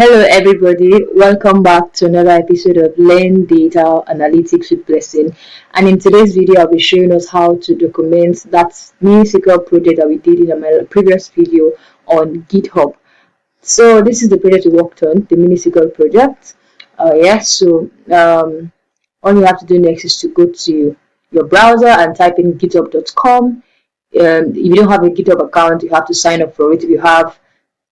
Hello everybody, welcome back to another episode of Learn Data Analytics with Blessing. And in today's video, I'll be showing us how to document that mini SQL project that we did in my previous video on GitHub. So this is the project we worked on, the mini SQL project. All you have to do next is to go to your browser and type in github.com. If you don't have a GitHub account, you have to sign up for it. If you have,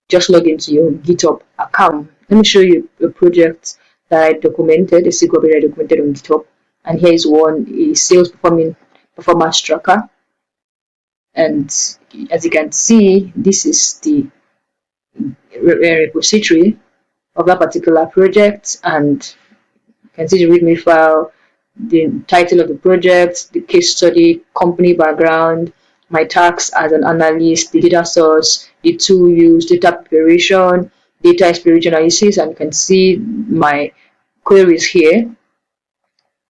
just log into your GitHub account. Let me show you a project that I documented, a SQL project I documented on GitHub. And here is one, a sales performance tracker. And as you can see, this is the repository of that particular project. And you can see the README file, the title of the project, the case study, company background, my tasks as an analyst, the data source, the tool used, data preparation, data exploration analysis, and you can see my queries here,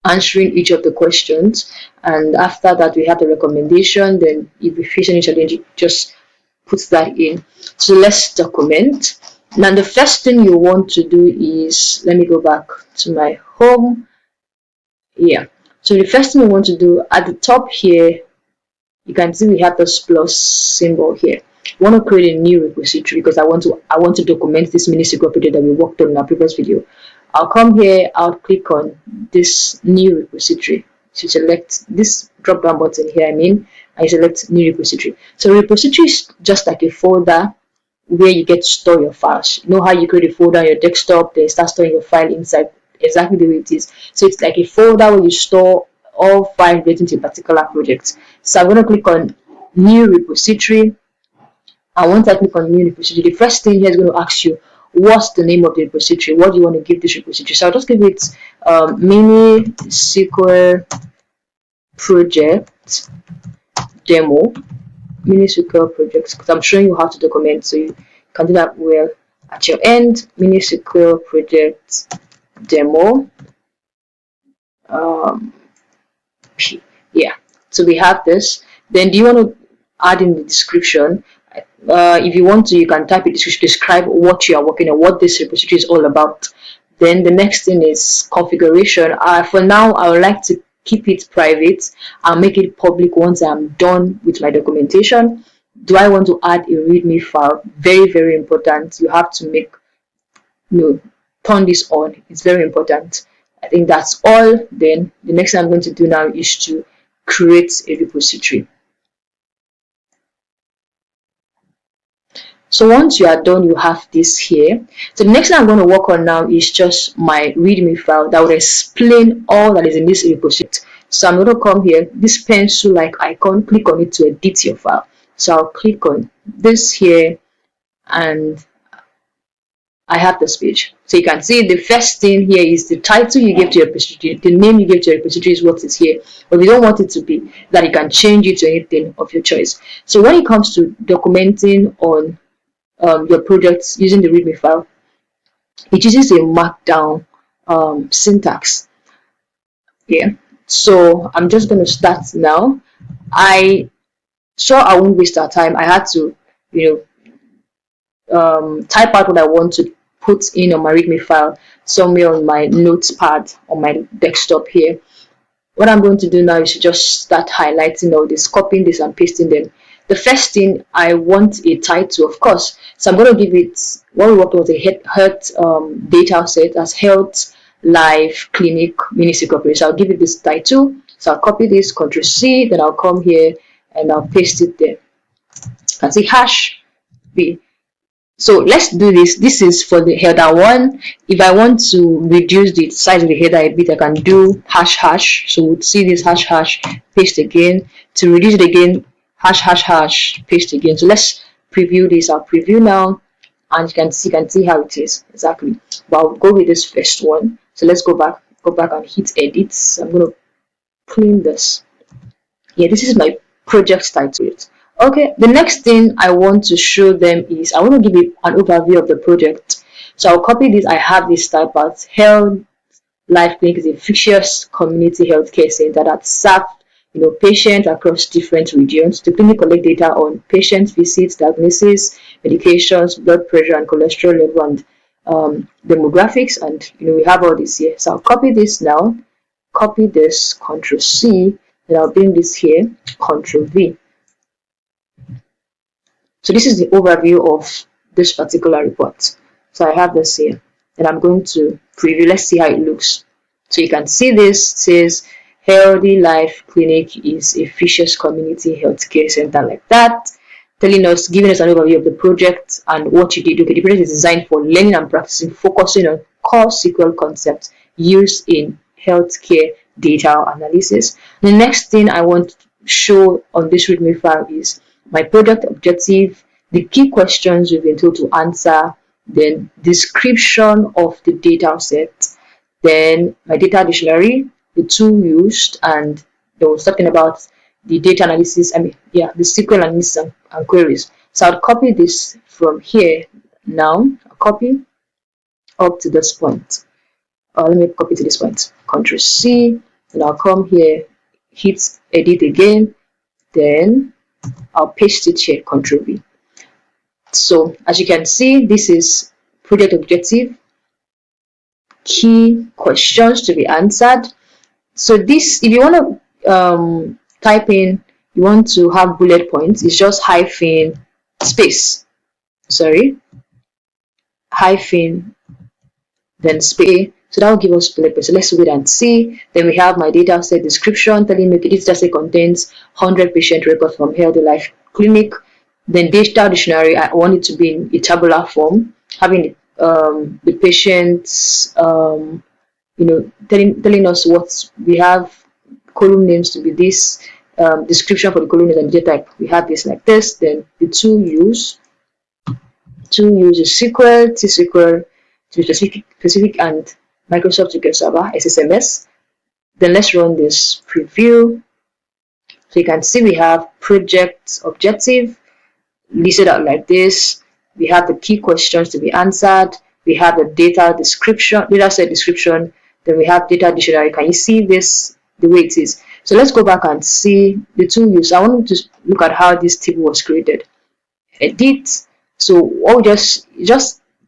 answering each of the questions. And after that, we have the recommendation. Then if we face any challenge, it just puts that in. So let's document. Now the first thing you want to do is, let me go back to my home. Yeah, so the first thing we want to do at the top here, you can see we have this plus symbol here. I want to create a new repository because I want to document this mini SQL project that we worked on in our previous video. I'll come here, I'll click on this new repository. So select this drop down button here, and select new repository. So repository is just like a folder where you get to store your files. You know how you create a folder on your desktop, then start storing your file inside, exactly the way it is. So it's like a folder where you store all files relating to a particular project. So I'm going to click on new repository. And once I click on new repository, the first thing here is going to ask you, what's the name of the repository? What do you want to give this repository? So I'll just give it mini SQL project demo, mini SQL project, because I'm showing you how to document, so you can do that well at your end. Mini SQL project demo. Yeah, so we have this. Then do you want to add in the description? If you want to, you can type a description, describe what you are working on, what this repository is all about. Then the next thing is configuration. For now, I would like to keep it private. I'll make it public once I'm done with my documentation. Do I want to add a README file? Very, very important. You have to turn this on. It's very important. I think that's all. Then the next thing I'm going to do now is to create a repository. So once you are done, you have this here. So the next thing I'm going to work on now is just my README file that will explain all that is in this repository. So I'm going to come here, this pencil-like icon, click on it to edit your file. So I'll click on this here, and I have this page. So you can see the first thing here is the title you give to your repository. The name you give to your repository is what is here. But if you don't want it to be, that you can change it to anything of your choice. So when it comes to documenting on your projects using the README file, it uses a markdown syntax. Yeah, so I'm just going to start now. I won't waste our time. I had to type out what I want to put in on my README file somewhere on my notepad on my desktop here. What I'm going to do now is just start highlighting all this, copying this and pasting them. The first thing, I want a title, of course. So I'm going to give it, what we worked on was a health data set as health life clinic mini SQL project. So I'll give it this title. So I'll copy this, Ctrl C, then I'll come here and I'll paste it there. And say #B. So let's do this. This is for the header one. If I want to reduce the size of the header a bit, I can do ##. So we'll see this ##, paste again. To reduce it again, ##, paste again. So let's preview this. I'll preview now, and you can see how it is exactly. But I'll go with this first one. So let's go back and hit edit. So I'm going to clean this. Yeah, this is my project title. Okay, the next thing I want to show them is I want to give it an overview of the project. So I'll copy this. I have this type as Health Life Clinic is a fictitious community healthcare center that serves patients across different regions. The clinic collect data on patients' visits, diagnosis, medications, blood pressure, and cholesterol level, and demographics, and we have all this here. So I'll copy this now, copy this, Control C, then I'll bring this here, Control V. So this is the overview of this particular report. So I have this here, and I'm going to preview. Let's see how it looks. So you can see this says Healthy Life Clinic is a Fishes Community Healthcare Center, like that, telling us, giving us an overview of the project and what you did. Okay, the project is designed for learning and practicing, focusing on core SQL concepts used in healthcare data analysis. The next thing I want to show on this README file is my project objective, the key questions we've been told to answer, then description of the data set, then my data dictionary, the tool used, and they was talking about the data analysis, the SQL analysis and queries. So I'll copy this from here now. I'll copy up to this point. Let me copy to this point. Control C, and I'll come here, hit edit again, then I'll paste it here, Control V. So as you can see, this is project objective, key questions to be answered. So this, if you want to type in, you want to have bullet points, it's just hyphen space, hyphen then space. So that will give us bullet points. So let's wait and see. Then we have my data set description telling me this data set contains 100 patient records from Healthy Life Clinic. Then data dictionary, I want it to be in a tabular form, having the patients, telling us what we have, column names to be this, description for the column names and data type. We have this like this. Then the tool use is SQL, T-SQL, to specific, and Microsoft SQL Server, SSMS. Then let's run this preview. So you can see we have project objective listed out like this. We have the key questions to be answered. We have the data set description. Then we have data dictionary. Can you see this the way it is? So let's go back and see the tool use. I want to look at how this table was created. Edit. So I'll just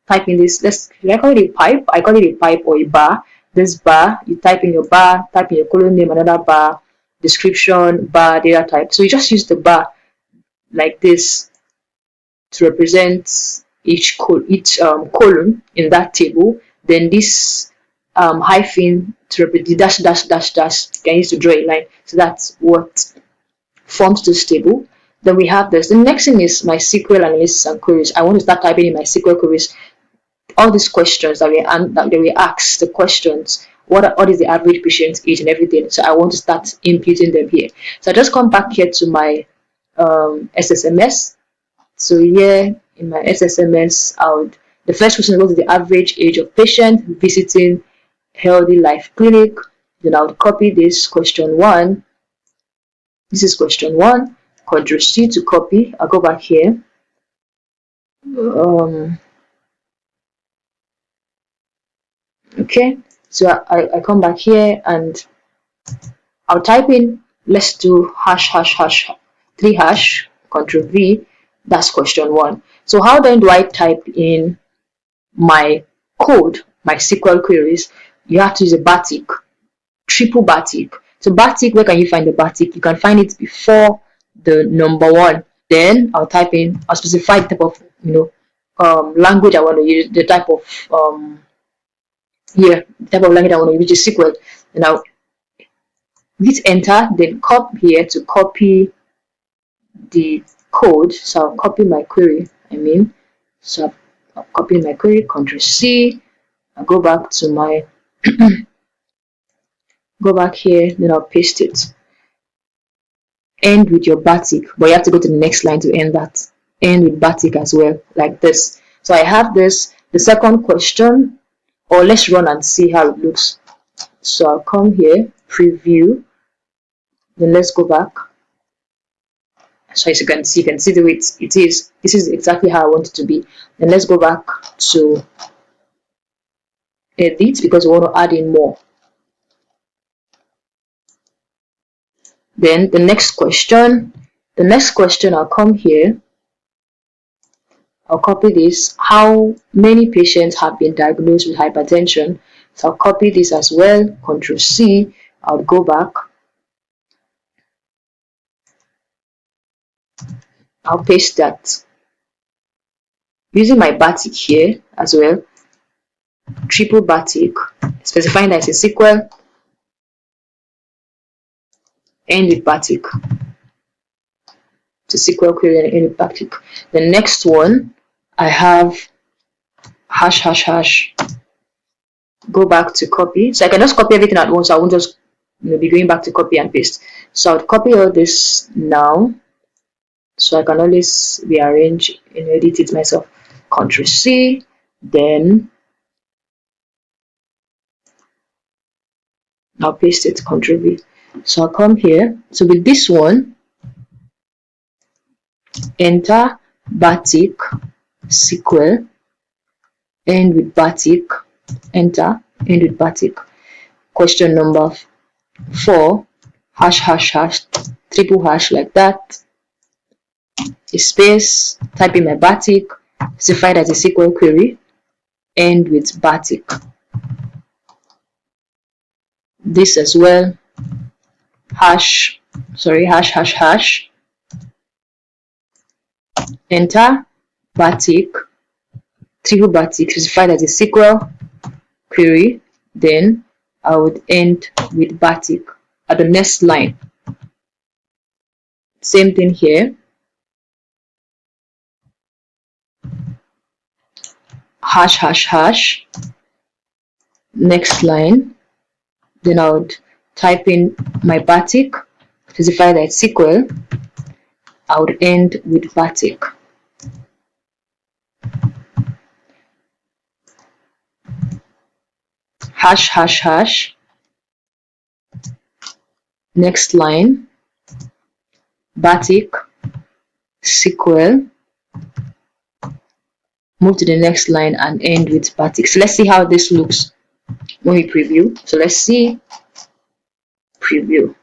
type in this. I call it a pipe. I call it a pipe or a bar. This bar, you type in your bar, type in your column name, another bar, description, bar, data type. So you just use the bar like this to represent each column in that table. Then this hyphen to represent the dash. You can use to draw a line. So that's what forms this table. Then we have this. The next thing is my SQL analysis and queries. I want to start typing in my SQL queries. All these questions that we asked, the questions, what is the average patient age and everything. So I want to start imputing them here. So I just come back here to my SSMS. So here in my SSMS, the first question is what is the average age of patient visiting Healthy Life Clinic. Then I would copy this question 1. This is question 1. Control C to copy. I'll go back here. Okay, so I come back here and I'll type in, let's do ##3#, Control V. That's question 1. So how then do I type in my code, my SQL queries? You have to use a batik, triple batik. So batik, where can you find the batik? You can find it before the number 1. Then I'll specify the type of language I want to use, the type of the type of language I want to use, which is SQL. And I'll hit enter, then come here to copy the code. So I'll copy my query. So I'll copy my query, Control C. I'll go back to my go back here, then I'll paste it. End with your batik, but you have to go to the next line to end that. End with batik as well, like this. So I have this, the second question, or let's run and see how it looks. So I'll come here, preview, then let's go back. So as you can see the way it is. This is exactly how I want it to be. Then let's go back to edit because we want to add in more. Then the next question, I'll come here. I'll copy this. How many patients have been diagnosed with hypertension? So I'll copy this as well. Control C. I'll go back. I'll paste that. Using my batik here as well. Triple batik. Specifying that it's a SQL. End with batik. To SQL query and end with batik. The next one, I have hash hash hash. Go back to copy. So I can just copy everything at once. I won't just be going back to copy and paste. So I'll copy all this now. So I can always rearrange and edit it myself. Control C. Then I'll paste it. Control V. So I'll come here. So with this one, enter batik SQL. End with batik. Enter. End with batik. Question number 4, hash hash hash, triple hash like that, a space, type in my batik, specify that a SQL query, end with batik. This as well, hash hash hash, enter batik, triple batik, specify that a SQL query, then I would end with batik at the next line. Same thing here, hash hash hash, next line. Then I would type in my batik, specify that SQL. I would end with batik. Hash hash hash. Next line, batik, SQL. Move to the next line and end with batik. So let's see how this looks when we preview. So let's see preview.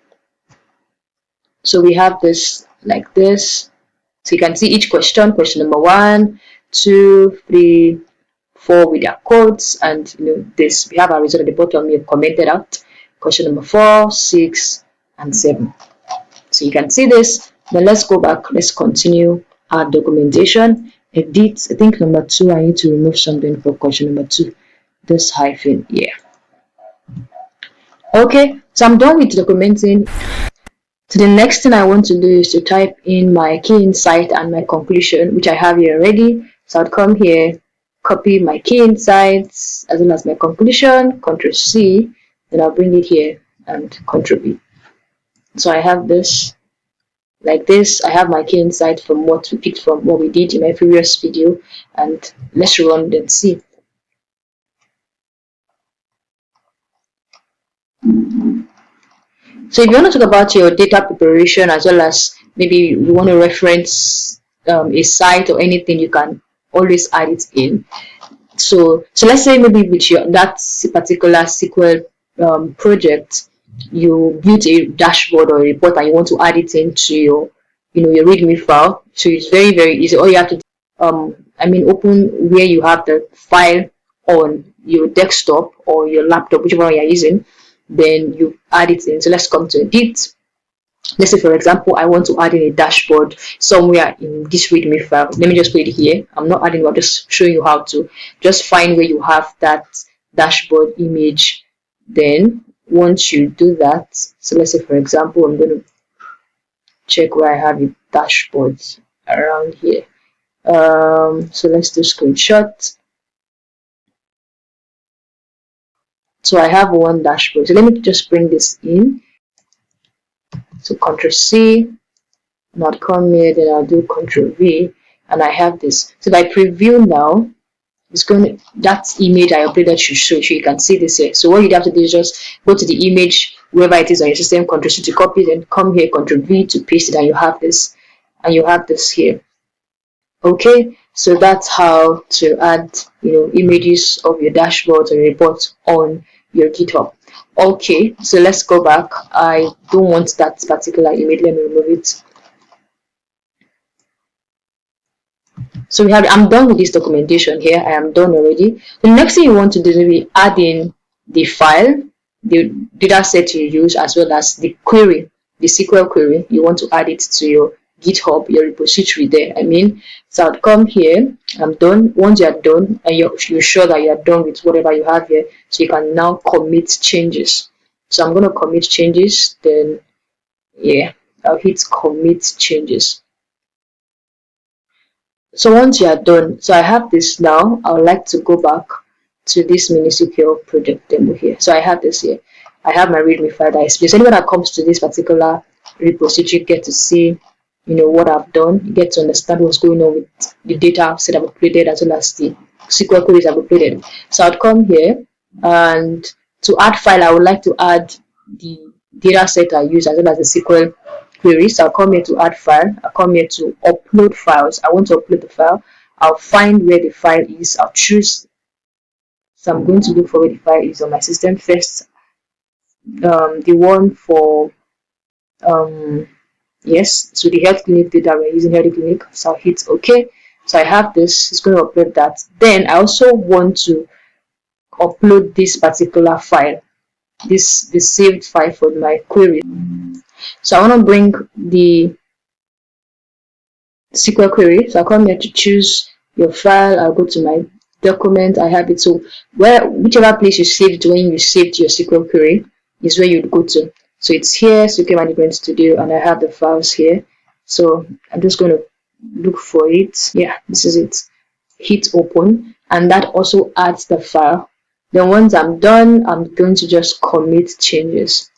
So we have this like this. So you can see each question number 1, 2, 3, 4 with their codes, and this we have our result at the bottom. We have commented out question number 4, 6, and 7. So you can see this. Then let's go back. Let's continue our documentation. Edit. I think number 2. I need to remove something for question number 2. This hyphen here. Okay, so I'm done with documenting. So the next thing I want to do is to type in my key insight and my conclusion, which I have here already. So I'll come here, copy my key insights as well as my conclusion, Control C, then I'll bring it here and Control V. So I have this like this. I have my key insight from what we picked from what we did in my previous video, and let's run and see. So if you want to talk about your data preparation as well as maybe you want to reference a site or anything, you can always add it in. So let's say maybe with that particular SQL project, you built a dashboard or a report and you want to add it into your your README file. So it's very, very easy. All you have to open where you have the file on your desktop or your laptop, whichever one you're using, then you add it in. So let's come to edit. Let's say, for example, I want to add in a dashboard somewhere in this README file. Let me just put it here. I'm not adding, I'm just showing you how to. Just find where you have that dashboard image. Then once you do that, so let's say, for example, I'm going to check where I have a dashboard around here. So let's do screenshot. So I have one dashboard. So let me just bring this in. So Control C, and I'll come here, then I'll do Control V, and I have this. So if I preview now, it's going to, that image I uploaded should show, so you can see this here. So what you have to do is just go to the image wherever it is on your system, Control C to copy, then come here, Control V to paste it, and you have this, here. Okay, so that's how to add images of your dashboards or reports on your GitHub. Okay, so let's go back. I don't want that particular image. Let me remove it. So I'm done with this documentation here. I am done already. The next thing you want to do is maybe add in the file, the data set you use, as well as the query, the SQL query. You want to add it to your GitHub, your repository there. So I'll come here. I'm done. Once you're done and you're sure that you're done with whatever you have here, so you can now commit changes. So I'm going to commit changes. Then yeah, I'll hit commit changes. So once you are done, so I have this now. I would like to go back to this SQL project demo here. So I have this here. I have my README file that is. Anyone that comes to this particular repository get to see, what I've done, get to understand what's going on with the data set I've uploaded, as well as the SQL queries I've uploaded. So I'd come here, and to add file, I would like to add the data set I use, as well as the SQL queries. I'll come here to add file. I'll come here to upload files. I want to upload the file. I'll find where the file is. I'll choose. So I'm going to look for where the file is on my system first. The one for yes, so the health clinic data we're using, health clinic. So I'll hit OK. So I have this. It's going to upload that. Then I also want to upload this particular file, the saved file for my query. So I want to bring the SQL query. So I come here to choose your file. I'll go to my document. I have it. So whichever place you saved when you saved your SQL query is where you'd go to. So it's here, SQL Management Studio, and I have the files here. So I'm just going to look for it. Yeah, this is it. Hit open, and that also adds the file. Then once I'm done, I'm going to just commit changes.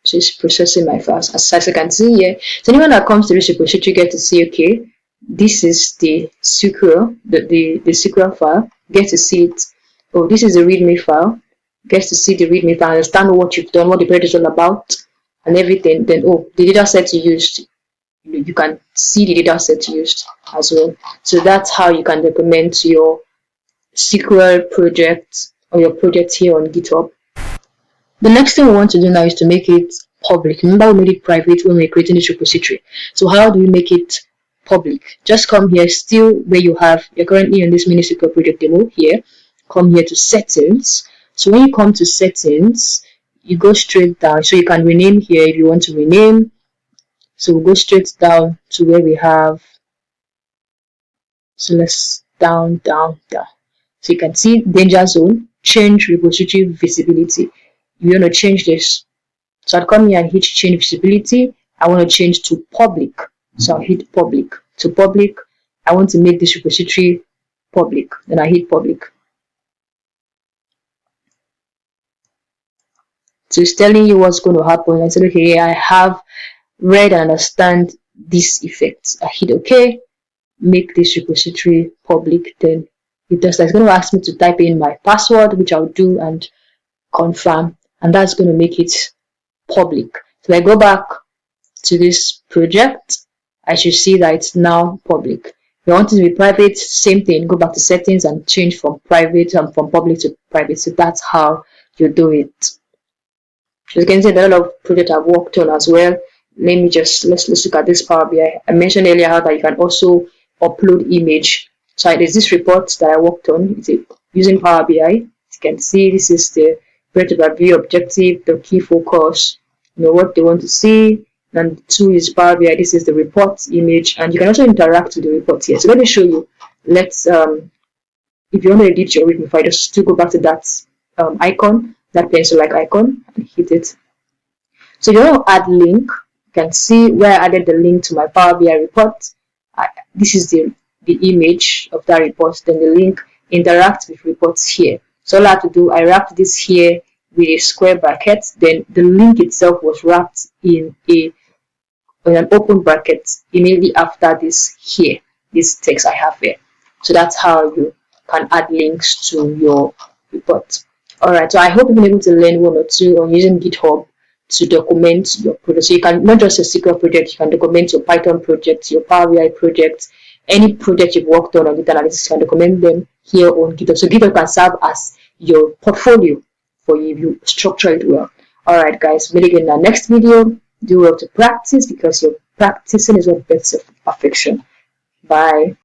So it's processing my files. As you can see here, so anyone that comes to this repository get to see, okay, this is the SQL, the SQL file. Get to see it. Oh, this is the README file. Get to see the README file, understand what you've done, what the project is all about, and everything. Then, oh, the data set you used. You can see the data set used as well. So that's how you can document your SQL project or your project here on GitHub. The next thing we want to do now is to make it public. Remember, we made it private when we were creating this repository. So how do we make it public? Just come here, still where you're currently on this SQL project demo here. Come here to settings. So when you come to settings, you go straight down. So you can rename here if you want to rename. So we'll go straight down to where we have. So let's down. So you can see danger zone, change repository visibility. You want to change this. So I'll come here and hit change visibility. I want to change to public. So I'll hit public. To public, I want to make this repository public. Then I hit public. So it's telling you what's going to happen. I said, okay, I have read and understand this effect. I hit OK. Make this repository public. Then it's going to ask me to type in my password, which I'll do and confirm. And that's going to make it public. So I go back to this project, I should see that it's now public. If you want it to be private, same thing, go back to settings and change from private and from public to private. So that's how you do it. So you can see there are a lot of projects I've worked on as well. Let's look at this Power BI. I mentioned earlier how that you can also upload image. So there's this report that I worked on. It's using Power BI. As you can see, this is the project review objective, the key focus, what they want to see. And 2 is Power BI. This is the report image, and you can also interact with the report here. So let me show you. Let's if you want to edit your README file, just to go back to that icon, that pencil-like icon, and hit it. So you want to add link. You can see where I added the link to my Power BI report. This is the image of that report. Then the link interact with reports here. So all I have to do, I wrapped this here with a square bracket. Then the link itself was wrapped in an open bracket immediately after this here, this text I have here. So that's how you can add links to your report. Alright, so I hope you've been able to learn 1 or 2 on using GitHub to document your project. So you can, not just a SQL project, you can document your Python project, your Power BI project, any project you've worked on data analytics, you can document them here on GitHub. So GitHub can serve as your portfolio for you if you structure it well. Alright guys, meet again in the next video. Do well to practice because your practicing is what gets perfection. Bye.